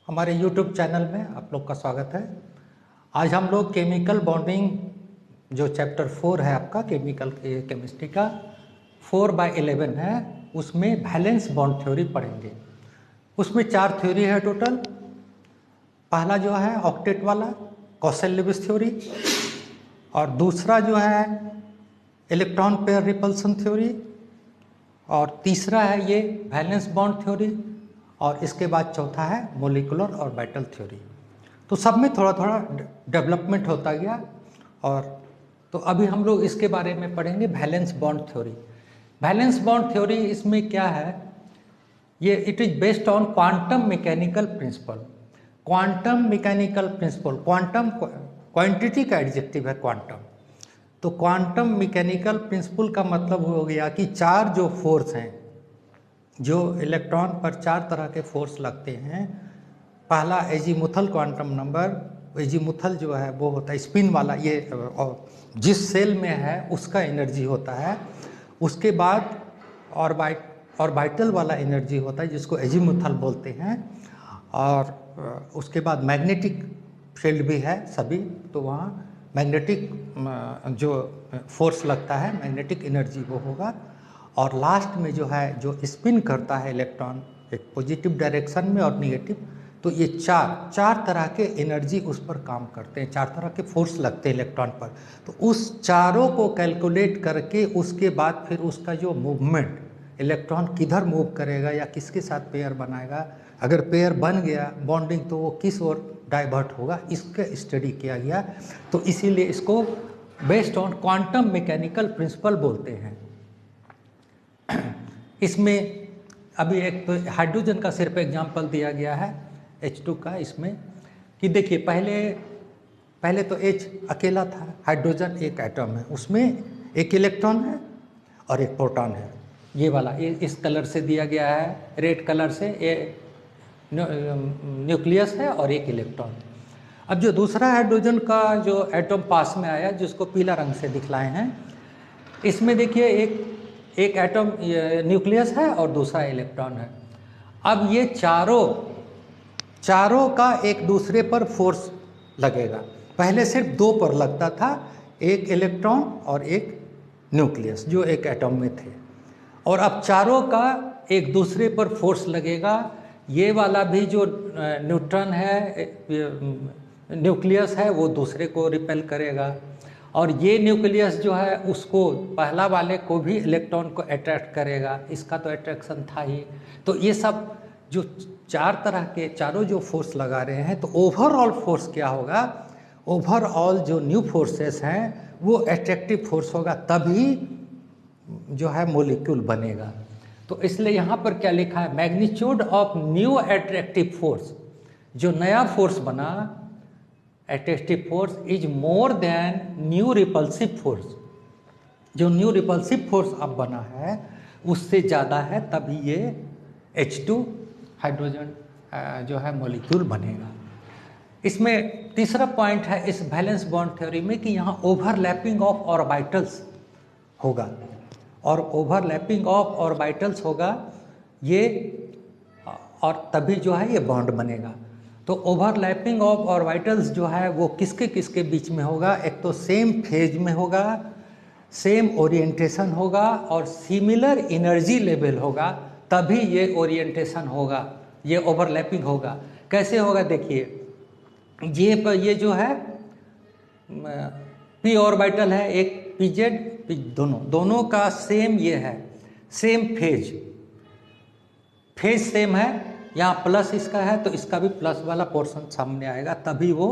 हमारे YouTube channel में आप लोग का स्वागत है। आज हम लोग केमिकल बॉन्डिंग जो चैप्टर 4 है आपका केमिकल केमिस्ट्री का 4/11 है, उसमें वैलेंस बॉन्ड थ्योरी पढ़ेंगे। उसमें 4 थ्योरी है टोटल। पहला जो है ऑक्टेट वाला कॉसेल-लिविस थ्योरी, और दूसरा जो है इलेक्ट्रॉन पेयर रिपल्सन थ्योरी, और तीसरा है ये वैलेंस बॉन्ड थ्योरी, और इसके बाद चौथा है मोलिकुलर ऑर्बिटल थ्योरी। तो सब में थोड़ा थोड़ा डेवलपमेंट होता गया। और तो अभी हम लोग इसके बारे में पढ़ेंगे valence bond theory. Valence bond theory इसमें क्या है, ये it is based on quantum mechanical principle. Quantum mechanical principle, quantum quantity का एडजेक्टिव है क्वांटम। तो क्वांटम मैकेनिकल प्रिंसिपल का मतलब हो गया कि 4 जो फोर्स हैं, जो इलेक्ट्रॉन पर 4 तरह के फोर्स लगते हैं। पहला एजीमुथल क्वांटम नंबर, एजीमुथल जो है वो होता है स्पिन वाला, ये जिस सेल में है उसका एनर्जी होता है। उसके बाद ऑर्बिटल वाला एनर्जी होता है जिसको एजीमुथल बोलते हैं। और उसके बाद मैग्नेटिक फील्ड भी है सभी, तो वहाँ मैग्नेटिक जो फोर्स लगता है, मैग्नेटिक एनर्जी वो होगा। और लास्ट में जो है जो स्पिन करता है इलेक्ट्रॉन एक पॉजिटिव डायरेक्शन में और निगेटिव, तो ये चार तरह के एनर्जी उस पर काम करते हैं, 4 तरह के फोर्स लगते हैं इलेक्ट्रॉन पर। तो उस चारों को कैलकुलेट करके उसके बाद फिर उसका जो मूवमेंट, इलेक्ट्रॉन किधर मूव करेगा या किसके साथ पेयर बनाएगा, अगर पेयर बन गया बॉन्डिंग तो वो किस ओर डाइवर्ट होगा, इसका स्टडी किया गया। तो इसीलिए इसको based on quantum mechanical principle बोलते हैं। इसमें अभी एक तो हाइड्रोजन का सिर्फ एग्जाम्पल दिया गया है H2 का, इसमें कि देखिए पहले तो H अकेला था, हाइड्रोजन एक एटम है, उसमें एक इलेक्ट्रॉन है और एक प्रोटॉन है। ये वाला इस कलर से दिया गया है, रेड कलर से, ये न्यूक्लियस है और एक इलेक्ट्रॉन। अब जो दूसरा हाइड्रोजन का जो एटम पास में आया जिसको पीला रंग से दिखलाए हैं, इसमें देखिए एक एटम न्यूक्लियस है और दूसरा इलेक्ट्रॉन है। अब ये चारों का एक दूसरे पर फोर्स लगेगा। पहले सिर्फ 2 पर लगता था, एक इलेक्ट्रॉन और एक न्यूक्लियस जो एक एटम में थे। और अब चारों का एक दूसरे पर फोर्स लगेगा। ये वाला भी जो न्यूट्रॉन है, न्यूक्लियस है, वो दूसरे को रिपेल करेगा। और ये न्यूक्लियस जो है उसको पहला वाले को भी इलेक्ट्रॉन को अट्रैक्ट करेगा, इसका तो अट्रैक्शन था ही। तो ये सब जो 4 तरह के चारों जो फोर्स लगा रहे हैं, तो ओवरऑल फोर्स क्या होगा, ओवरऑल जो न्यू फोर्सेस हैं वो अट्रैक्टिव फोर्स होगा, तभी जो है मोलिक्यूल बनेगा। तो इसलिए यहाँ पर क्या लिखा है, magnitude of new attractive force, जो नया फोर्स बना attractive force is more than new repulsive force. जो न्यू रिपल्सिव फोर्स अब बना है उससे ज़्यादा है, तभी ये H2 हाइड्रोजन जो है मॉलिक्यूल बनेगा। इसमें तीसरा पॉइंट है इस वैलेंस बॉन्ड थ्योरी में कि यहाँ ओवरलैपिंग ऑफ ऑर्बिटल्स होगा, और ओवरलैपिंग ऑफ ऑर्बिटल्स होगा ये, और तभी जो है ये बॉन्ड बनेगा। तो ओवरलैपिंग ऑफ ऑर्बिटल्स जो है वो किसके किसके बीच में होगा, एक तो सेम फेज में होगा, सेम ओरिएंटेशन होगा और सिमिलर एनर्जी लेवल होगा, तभी ये ओरिएंटेशन होगा, ये ओवरलैपिंग होगा। कैसे होगा देखिए, ये जो है पी ऑर्बिटल है, एक पीजेड दोनों का सेम ये है, सेम फेज सेम है। यहाँ प्लस इसका है तो इसका भी प्लस वाला पोर्शन सामने आएगा, तभी वो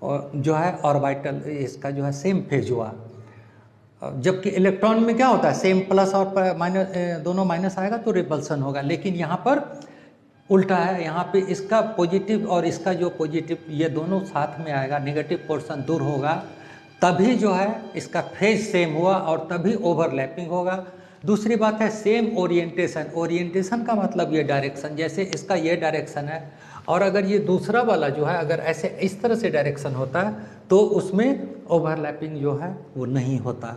जो है ऑर्बिटल इसका जो है सेम फेज हुआ। जबकि इलेक्ट्रॉन में क्या होता है, सेम प्लस और माइनस, दोनों माइनस आएगा तो रिपल्सन होगा। लेकिन यहाँ पर उल्टा है, यहाँ पे इसका पॉजिटिव और इसका जो पॉजिटिव ये दोनों साथ में आएगा, नेगेटिव पोर्शन दूर होगा, तभी जो है इसका फेज सेम हुआ और तभी ओवरलैपिंग होगा। दूसरी बात है सेम ओरिएंटेशन का मतलब ये डायरेक्शन, जैसे इसका ये डायरेक्शन है और अगर ये दूसरा वाला जो है अगर ऐसे इस तरह से डायरेक्शन होता है तो उसमें ओवरलैपिंग जो है वो नहीं होता।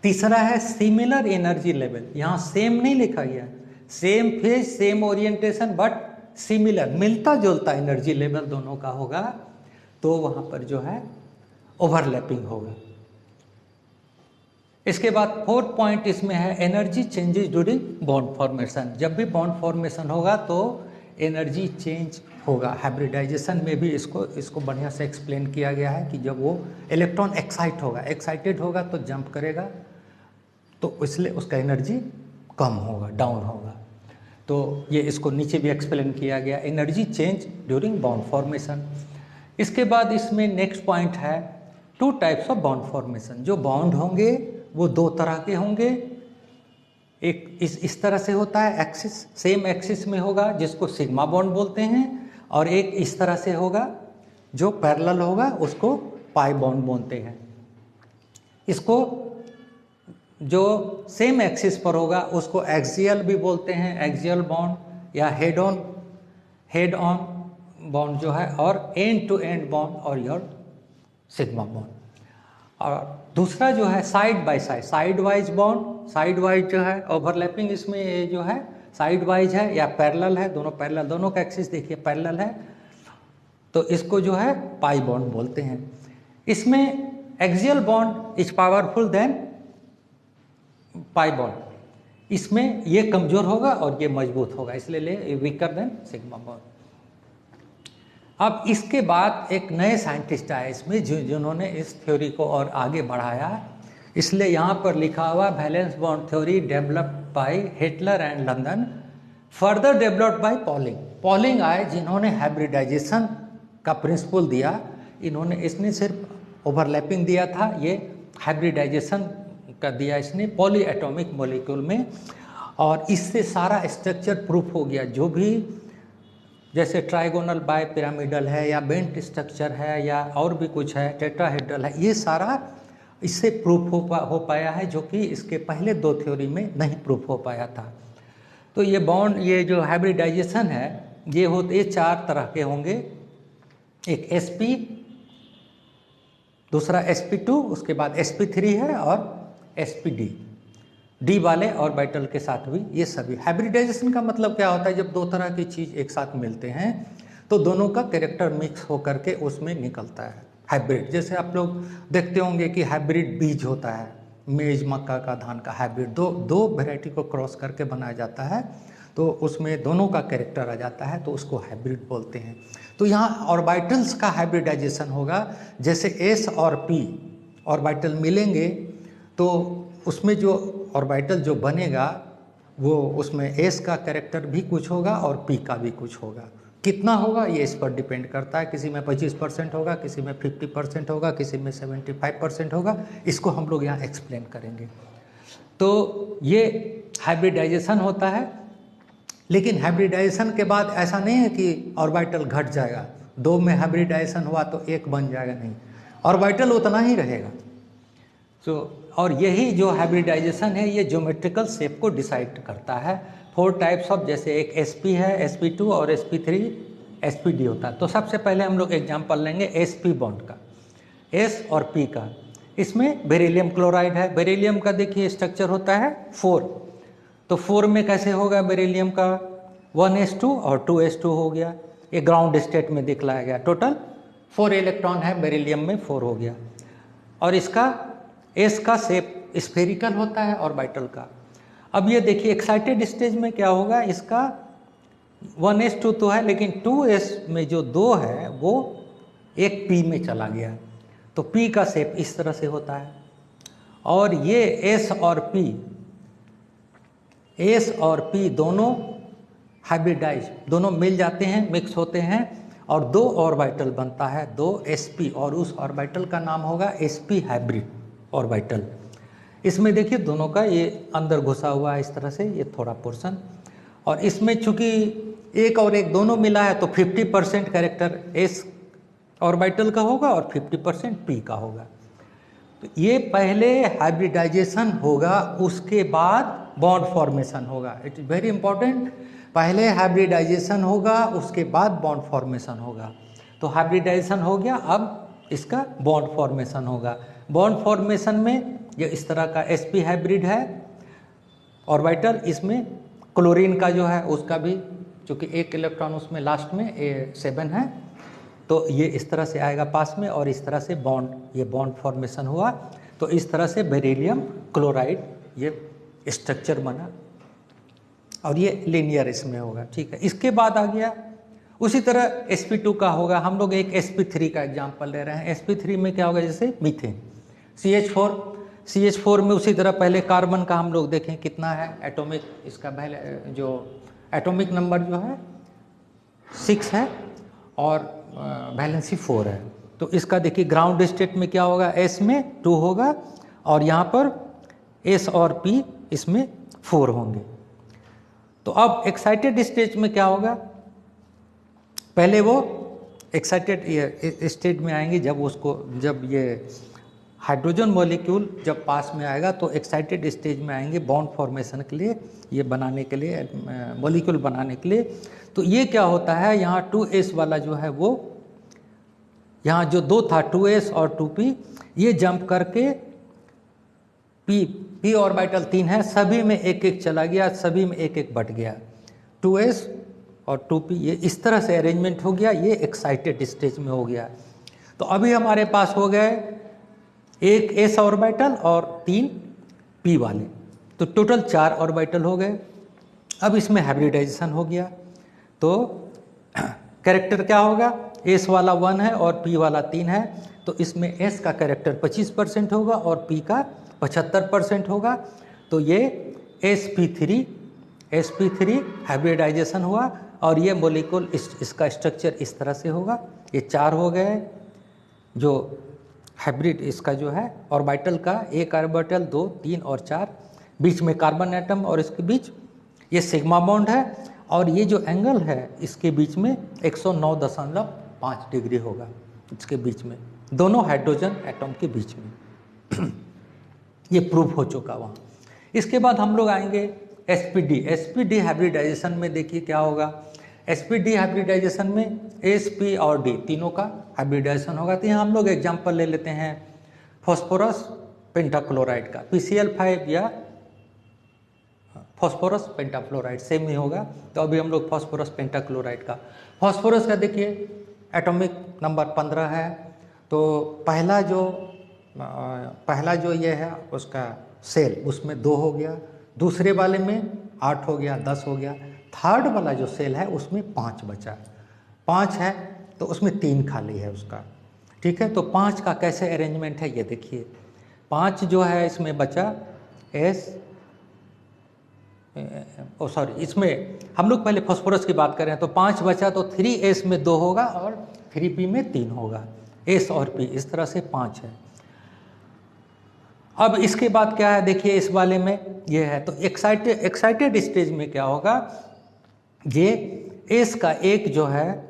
तीसरा है सिमिलर एनर्जी लेवल, यहाँ सेम नहीं लिखा गया, same phase same orientation but similar, मिलता जुलता एनर्जी लेवल दोनों का होगा, तो वहाँ पर जो है ओवरलैपिंग होगा। इसके बाद फोर्थ पॉइंट इसमें है energy changes during bond formation. जब भी बॉन्ड फॉर्मेशन होगा तो एनर्जी चेंज होगा। हाइब्रिडाइजेशन में भी इसको बढ़िया से एक्सप्लेन किया गया है कि जब वो इलेक्ट्रॉन एक्साइटेड होगा तो जंप करेगा, तो इसलिए उसका एनर्जी कम होगा, डाउन होगा। तो ये इसको नीचे भी एक्सप्लेन किया गया, energy change during bond formation. इसके बाद इसमें नेक्स्ट पॉइंट है 2 टाइप्स ऑफ बॉन्ड फॉर्मेशन। जो बॉन्ड होंगे वो 2 तरह के होंगे। एक इस तरह से होता है, एक्सिस, सेम एक्सिस में होगा, जिसको सिग्मा बॉन्ड बोलते हैं, और एक इस तरह से होगा जो पैरेलल होगा, उसको पाई बॉन्ड बोलते हैं। इसको जो सेम एक्सिस पर होगा उसको एक्सियल भी बोलते हैं, एक्सियल बॉन्ड या हेड ऑन बॉन्ड जो है, और एंड टू एंड बॉन्ड और योर सिग्मा बॉन्ड। और दूसरा जो है side by side wise bond. Side wise जो है ओवरलैपिंग, इसमें ये जो है साइड वाइज है या पैरेलल है, दोनों पैरेलल, दोनों का एक्सिस देखिए पैरेलल है, तो इसको जो है पाई बॉन्ड बोलते हैं। इसमें axial bond is powerful than pi bond. इसमें ये कमजोर होगा और ये मजबूत होगा, इसलिए वीकर देन सिग्मा बॉन्ड। अब इसके बाद एक नए साइंटिस्ट आए इसमें जिन्होंने इस थ्योरी को और आगे बढ़ाया, इसलिए यहाँ पर लिखा हुआ valence bond theory developed by Hitler and London, further developed by polling. Polling आए जिन्होंने हाइब्रिडाइजेशन का प्रिंसिपल दिया। इसने सिर्फ ओवरलैपिंग दिया था, ये हाइब्रिडाइजेशन का दिया इसने पॉली एटॉमिक मॉलिक्यूल में, और इससे सारा स्ट्रक्चर प्रूफ हो गया। जो भी जैसे ट्राइगोनल बाय पिरामिडल है या बेंट स्ट्रक्चर है या और भी कुछ है, टेट्राहेड्रल है, ये सारा इससे प्रूफ हो पाया है, जो कि इसके पहले 2 थ्योरी में नहीं प्रूफ हो पाया था। तो ये बॉन्ड, ये जो हाइब्रिडाइजेशन है, ये 4 तरह के होंगे। एक sp, दूसरा sp2, उसके बाद sp3 है, और sp डी वाले ऑर्बिटल के साथ भी ये सभी। हाइब्रिडाइजेशन का मतलब क्या होता है? जब 2 तरह की चीज़ एक साथ मिलते हैं तो दोनों का कैरेक्टर मिक्स होकर के उसमें निकलता है हाइब्रिड। जैसे आप लोग देखते होंगे कि हाइब्रिड बीज होता है, मेज, मक्का का, धान का हाइब्रिड, दो वैरायटी को क्रॉस करके बनाया जाता है, तो उसमें दोनों का कैरेक्टर आ जाता है, तो उसको हाइब्रिड बोलते हैं। तो यहाँ ऑर्बिटल्स का हाइब्रिडाइजेशन होगा। जैसे s और p ऑर्बिटल मिलेंगे तो उसमें जो ऑर्बिटल जो बनेगा वो उसमें s का कैरेक्टर भी कुछ होगा और p का भी कुछ होगा। कितना होगा ये इस पर डिपेंड करता है। किसी में 25% होगा, किसी में 50% होगा, किसी में 75% होगा। इसको हम लोग यहाँ एक्सप्लेन करेंगे। तो ये हाइब्रिडाइजेशन होता है, लेकिन हाइब्रिडाइजेशन के बाद ऐसा नहीं है कि ऑर्बिटल घट जाएगा। 2 में हाइब्रिडाइजेशन हुआ तो 1 बन जाएगा, नहीं, ऑर्बिटल उतना ही रहेगा। और यही जो हाइब्रिडाइजेशन है ये ज्योमेट्रिकल शेप को डिसाइड करता है। 4 टाइप्स ऑफ, जैसे एक sp है, sp2 और sp3, sp d होता है। तो सबसे पहले हम लोग एग्जांपल लेंगे sp बॉन्ड का, s और p का। इसमें बेरिलियम क्लोराइड है। बेरिलियम का देखिए स्ट्रक्चर होता है 4, तो 4 में कैसे होगा बेरिलियम का? 1s2 और 2s2 हो गया। ये ग्राउंड स्टेट में दिखलाया गया। टोटल 4 इलेक्ट्रॉन है बेरिलियम में, 4 हो गया। और इसका s का शेप स्फेरिकल होता है ऑर्बिटल का। अब ये देखिए एक्साइटेड स्टेज में क्या होगा, इसका 1s2 तो है, लेकिन 2s में जो 2 है वो एक p में चला गया, तो p का शेप इस तरह से होता है। और ये s और p दोनों हाइब्रिडाइज, दोनों मिल जाते हैं, मिक्स होते हैं, और 2 ऑर्बिटल बनता है, 2 sp, और उस ऑर्बिटल का नाम होगा sp हाइब्रिड ऑर्बिटल। इसमें देखिए दोनों का ये अंदर घुसा हुआ है इस तरह से, ये थोड़ा पोर्शन, और इसमें चूंकि 1 और 1 दोनों मिला है तो 50% कैरेक्टर s ऑर्बिटल का होगा और 50% p का होगा। तो ये पहले हाइब्रिडाइजेशन होगा, उसके बाद बॉन्ड फॉर्मेशन होगा। It is very important. पहले हाइब्रिडाइजेशन होगा, उसके बाद बॉन्ड फॉर्मेशन होगा। तो हाइब्रिडाइजेशन हो गया, अब इसका बॉन्ड फॉर्मेशन होगा। बॉन्ड फॉर्मेशन में ये इस तरह का sp हाइब्रिड है ऑर्बिटल। इसमें क्लोरीन का जो है उसका भी क्योंकि एक इलेक्ट्रॉन उसमें लास्ट में 7 है, तो ये इस तरह से आएगा पास में, और इस तरह से बॉन्ड, ये बॉन्ड फॉर्मेशन हुआ। तो इस तरह से बेरिलियम क्लोराइड ये स्ट्रक्चर बना, और ये लीनियर इसमें होगा। ठीक है, इसके बाद आ गया उसी तरह sp2 का होगा। हम लोग एक sp3 का एग्जांपल ले रहे हैं। sp3 में क्या होगा, जैसे मीथेन, CH4 में उसी तरह पहले कार्बन का हम लोग देखें कितना है एटॉमिक, इसका जो एटॉमिक नंबर जो है 6 है और वैलेंसी 4 है। तो इसका देखिए ग्राउंड स्टेट में क्या होगा, S में 2 होगा और यहाँ पर S और P इसमें 4 होंगे। तो अब एक्साइटेड स्टेज में क्या होगा, पहले वो एक्साइटेड स्टेट में आएंगे जब ये हाइड्रोजन मॉलिक्यूल जब पास में आएगा तो एक्साइटेड स्टेज में आएंगे बॉन्ड फॉर्मेशन के लिए, ये बनाने के लिए, मॉलिक्यूल बनाने के लिए। तो ये क्या होता है, यहाँ 2s वाला जो है वो, यहाँ जो 2 था 2s और 2p, ये जंप करके p ऑर्बिटल 3 है, सभी में एक एक चला गया, सभी में एक एक बट गया, 2s और 2p, ये इस तरह से अरेंजमेंट हो गया, ये एक्साइटेड स्टेज में हो गया। तो अभी हमारे पास हो गए एक s ऑर्बिटल और 3 p वाले, तो टोटल 4 ऑर्बिटल हो गए। अब इसमें हाइब्रिडाइजेशन हो गया, तो कैरेक्टर क्या होगा, s वाला 1 है और p वाला 3 है, तो इसमें s का कैरेक्टर 25% होगा और p का 75% होगा। तो ये sp3 हाइब्रिडाइजेशन हुआ और ये मॉलिक्यूल इसका स्ट्रक्चर इस तरह से होगा। ये 4 हो गए जो हाइब्रिड, इसका जो है ऑर्बिटल का एक ऑर्बिटल 2, 3 और 4, बीच में कार्बन एटम और इसके बीच ये सिग्मा बॉन्ड है, और ये जो एंगल है इसके बीच में 109.5 डिग्री होगा, इसके बीच में दोनों हाइड्रोजन एटम के बीच में। ये प्रूफ हो चुका वहाँ। इसके बाद हम लोग आएंगे sp_d हाइब्रिडाइजेशन में। देखिए क्या होगा, sp_d हाइब्रिडाइजेशन में sp और d तीनों का हाइब्रिडाइजेशन होगा। तो यहाँ हम लोग एग्जांपल ले लेते हैं फॉस्फोरस पेंटाक्लोराइड का, PCl5 या फॉस्फोरस पेंटाफ्लोराइड सेम ही होगा। तो अभी हम लोग फॉस्फोरस पेंटाक्लोराइड का, फॉस्फोरस का देखिए एटॉमिक नंबर 15 है। तो पहला जो ये है उसका सेल, उसमें 2 हो गया, दूसरे वाले में 8 हो गया, 10 हो गया, थर्ड वाला जो सेल है उसमें 5 बचा, 5 है तो उसमें 3 खाली है उसका। ठीक है, तो 5 का कैसे अरेंजमेंट है ये देखिए, 5 जो है इसमें बचा इसमें हम लोग पहले फॉस्फोरस की बात करें तो 5 बचा, तो 3s में 2 होगा और 3p में 3 होगा, s और p इस तरह से 5 है। अब इसके बाद क्या है देखिए, इस वाले में ये है, तो एक्साइटेड स्टेज में क्या होगा, ये s का एक जो है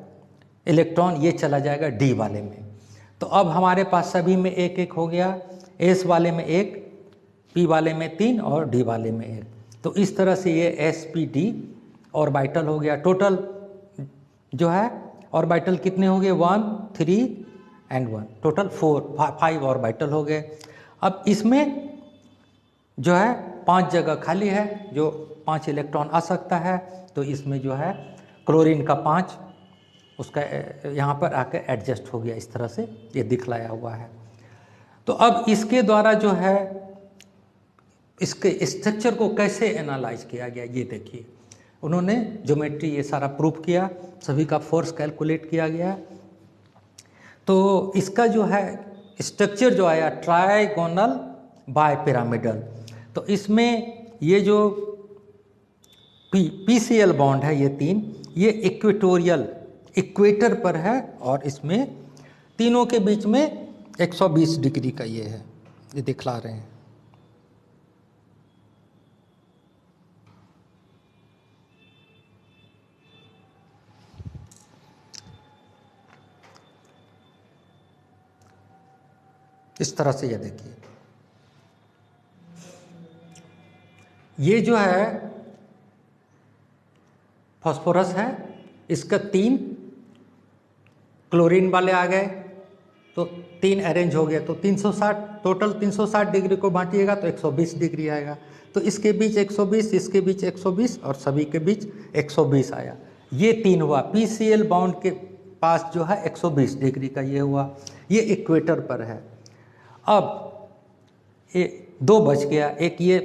इलेक्ट्रॉन ये चला जाएगा d वाले में। तो अब हमारे पास सभी में एक एक हो गया, s वाले में 1, p वाले में 3 और d वाले में 1। तो इस तरह से ये sp_d ऑर्बिटल हो गया। टोटल जो है ऑर्बिटल कितने हो गए, 1, 3 एंड 1, टोटल 5 ऑर्बिटल हो गए। अब इसमें जो है 5 जगह खाली है, जो 5 इलेक्ट्रॉन आ सकता है। तो इसमें जो है क्लोरीन का 5 उसका यहाँ पर आकर एडजस्ट हो गया, इस तरह से ये दिखलाया हुआ है। तो अब इसके द्वारा जो है इसके स्ट्रक्चर को कैसे एनालाइज किया गया ये देखिए, उन्होंने ज्योमेट्री ये सारा प्रूफ किया, सभी का फोर्स कैलकुलेट किया गया। तो इसका जो है स्ट्रक्चर जो आया ट्राइगोनल बाय पिरामिडल। तो इसमें ये जो PCl बॉन्ड है ये 3, ये इक्वेटर पर है और इसमें तीनों के बीच में 120 डिग्री का ये है, ये दिखला रहे हैं। इस तरह से ये देखिए, ये जो है फास्फोरस है, इसका 3 क्लोरीन वाले आ गए, तो 3 अरेंज हो गया, तो 360 टोटल 360 डिग्री को बांटिएगा तो 120 डिग्री आएगा। तो इसके बीच 120, इसके बीच 120 और सभी के बीच 120 आया। ये 3 हुआ, PCl बॉन्ड के पास जो है 120 डिग्री का ये हुआ, ये इक्वेटर पर है। अब ये 2 बच गया, एक ये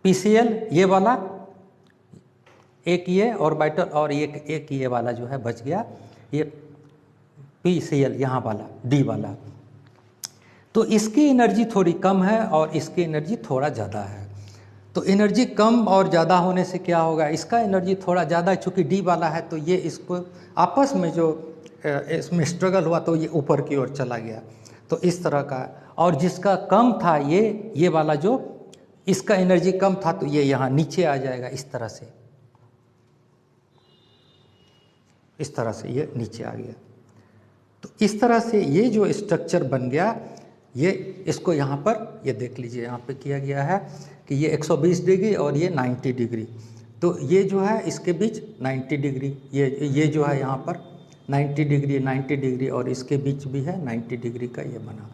PCl ये वाला, एक ये ऑर्बिटल और एक ये वाला जो है बच गया, ये PCl यहाँ वाला D वाला। तो इसकी एनर्जी थोड़ी कम है और इसकी एनर्जी थोड़ा ज़्यादा है। तो एनर्जी कम और ज़्यादा होने से क्या होगा, इसका एनर्जी थोड़ा ज़्यादा है, चूँकि डी वाला है तो ये इसको आपस में जो इसमें स्ट्रगल हुआ तो ये ऊपर की ओर चला गया, तो इस तरह का। और जिसका कम था ये वाला जो इसका एनर्जी कम था तो ये यहाँ नीचे आ जाएगा, इस तरह से, इस तरह से ये नीचे आ गया। तो इस तरह से ये जो स्ट्रक्चर बन गया, ये इसको यहाँ पर ये देख लीजिए, यहाँ पे किया गया है कि ये 120 डिग्री और ये 90 डिग्री, तो ये जो है इसके बीच 90 डिग्री, ये जो है यहाँ पर 90 डिग्री और इसके बीच भी है 90 डिग्री का ये बना।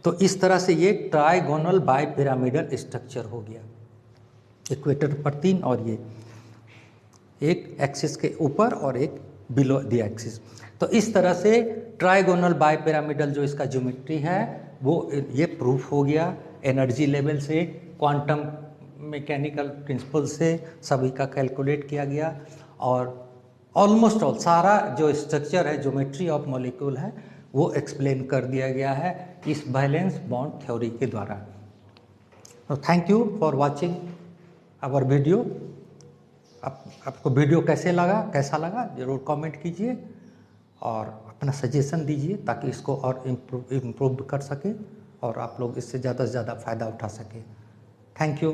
तो इस तरह से ये ट्राइगोनल बाई पिरामिडल स्ट्रक्चर हो गया, इक्वेटर पर 3 और ये एक एक्सिस के ऊपर और एक बिलो द एक्सिस। तो इस तरह से ट्राइगोनल बाई पिरामिडल जो इसका ज्योमेट्री है वो ये प्रूफ हो गया, एनर्जी लेवल से, क्वांटम मैकेनिकल प्रिंसिपल से सभी का कैलकुलेट किया गया, और ऑलमोस्ट ऑल सारा जो स्ट्रक्चर है, ज्योमेट्री ऑफ मॉलिक्यूल है, वो एक्सप्लेन कर दिया गया है इस वैलेंस बॉन्ड थ्योरी के द्वारा। तो thank you for watching our video. आपको वीडियो कैसा लगा ज़रूर कमेंट कीजिए और अपना सजेशन दीजिए ताकि इसको और इम्प्रूव कर सके और आप लोग इससे ज़्यादा से ज़्यादा फ़ायदा उठा सकें। Thank you.